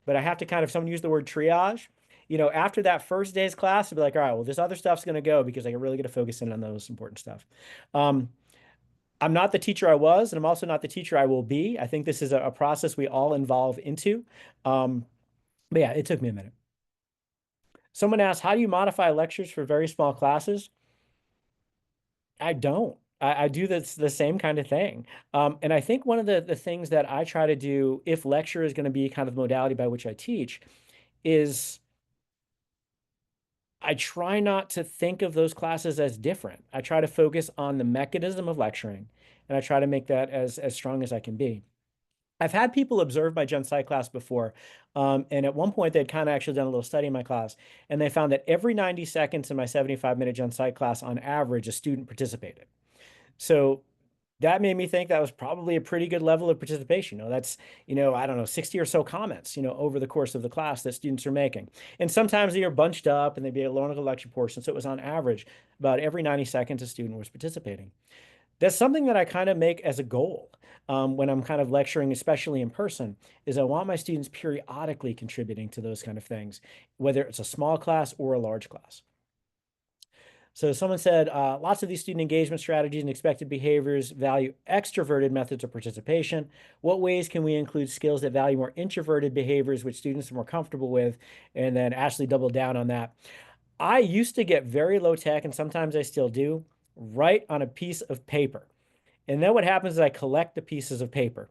but I have to kind of, someone use the word triage. After that first day's class, I'll be like, all right, well, this other stuff's going to go because I really get to focus in on those important stuff. I'm not the teacher I was, and I'm also not the teacher I will be. I think this is a process we all involve into. But yeah, it took me a minute. Someone asked, how do you modify lectures for very small classes? I don't. I do the same kind of thing. And I think one of the things that I try to do, if lecture is going to be kind of the modality by which I teach, is I try not to think of those classes as different. I try to focus on the mechanism of lecturing, and I try to make that as strong as I can be. I've had people observe my gen psych class before. And at one point, they'd kind of actually done a little study in my class. And they found that every 90 seconds in my 75-minute gen psych class, on average, a student participated. So that made me think that was probably a pretty good level of participation. That's, I don't know, 60 or so comments, over the course of the class that students are making. And sometimes they are bunched up and they'd be along a lecture portion. So it was on average about every 90 seconds a student was participating. That's something that I kind of make as a goal when I'm kind of lecturing, especially in person, is I want my students periodically contributing to those kind of things, whether it's a small class or a large class. So someone said, lots of these student engagement strategies and expected behaviors value extroverted methods of participation. What ways can we include skills that value more introverted behaviors, which students are more comfortable with? And then Ashley doubled down on that. I used to get very low tech, and sometimes I still do, write on a piece of paper. And then what happens is I collect the pieces of paper.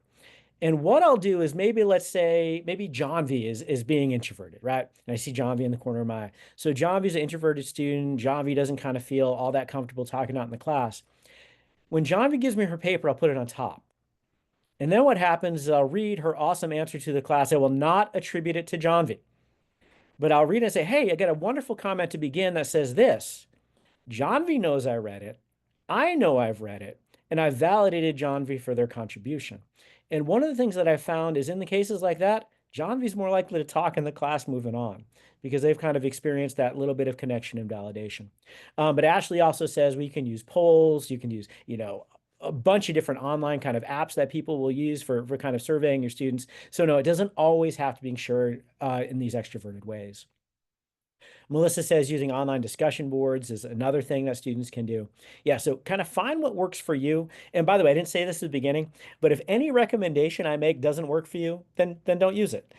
And what I'll do is maybe, let's say, maybe John V is being introverted, right? And I see John V in the corner of my eye. So John V is an introverted student. John V doesn't kind of feel all that comfortable talking out in the class. When John V gives me her paper, I'll put it on top. And then what happens is I'll read her awesome answer to the class. I will not attribute it to John V, but I'll read it and say, hey, I got a wonderful comment to begin that says this. John V knows I read it. I know I've read it, and I've validated John V for their contribution. And one of the things that I found is in the cases like that, John V is more likely to talk in the class moving on because they've kind of experienced that little bit of connection and validation. But Ashley also says we can use polls, you can use, a bunch of different online kind of apps that people will use for kind of surveying your students. So no, it doesn't always have to be shared in these extroverted ways. Melissa says using online discussion boards is another thing that students can do. Yeah, so kind of find what works for you. And by the way, I didn't say this at the beginning, but if any recommendation I make doesn't work for you, then don't use it.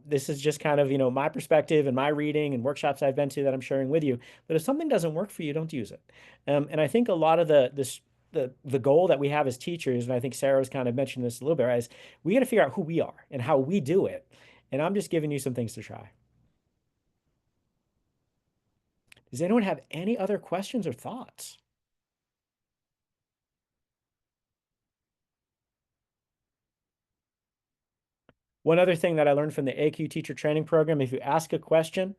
This is just kind of, my perspective and my reading and workshops I've been to that I'm sharing with you. But if something doesn't work for you, don't use it. And I think a lot of the goal that we have as teachers, and I think Sarah's kind of mentioned this a little bit, is we got to figure out who we are and how we do it. And I'm just giving you some things to try. Does anyone have any other questions or thoughts? One other thing that I learned from the AQ teacher training program, if you ask a question,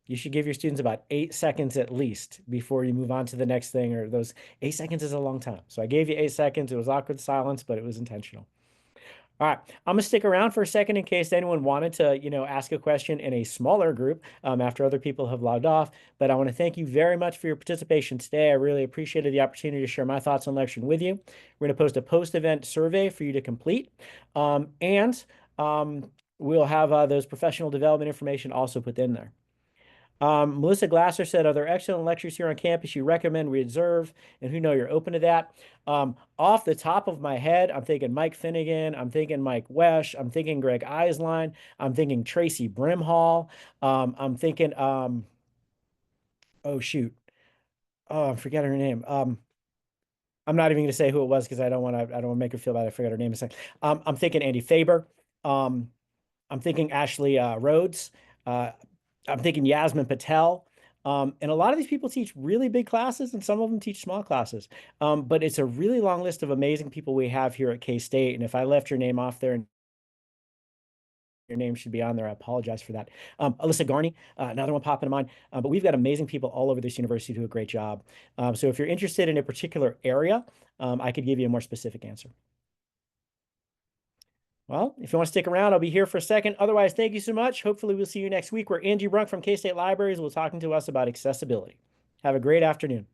you should give your students about 8 seconds at least before you move on to the next thing, or those 8 seconds is a long time. So I gave you 8 seconds. It was awkward silence, but it was intentional. All right, I'm gonna stick around for a second in case anyone wanted to, ask a question in a smaller group after other people have logged off. But I want to thank you very much for your participation today. I really appreciated the opportunity to share my thoughts on lecturing with you. We're gonna post a post-event survey for you to complete, and we'll have those professional development information also put in there. Melissa Glasser said, are there excellent lectures here on campus you recommend we observe? And who know you're open to that? Off the top of my head, I'm thinking Mike Finnegan. I'm thinking Mike Wesch. I'm thinking Greg Eislein. I'm thinking Tracy Brimhall. I'm thinking, oh, shoot. Oh, I'm forgetting her name. I'm not even going to say who it was because I don't want to make her feel bad. I forgot her name. I'm thinking Andy Faber. I'm thinking Ashley Rhodes. I'm thinking Yasmin Patel. And a lot of these people teach really big classes and some of them teach small classes. But it's a really long list of amazing people we have here at K-State. And if I left your name off there, and your name should be on there, I apologize for that. Alyssa Garney, another one popping to mind. But we've got amazing people all over this university who do a great job. So if you're interested in a particular area, I could give you a more specific answer. Well, if you want to stick around, I'll be here for a second. Otherwise, thank you so much. Hopefully we'll see you next week where Angie Brunk from K-State Libraries will be talking to us about accessibility. Have a great afternoon.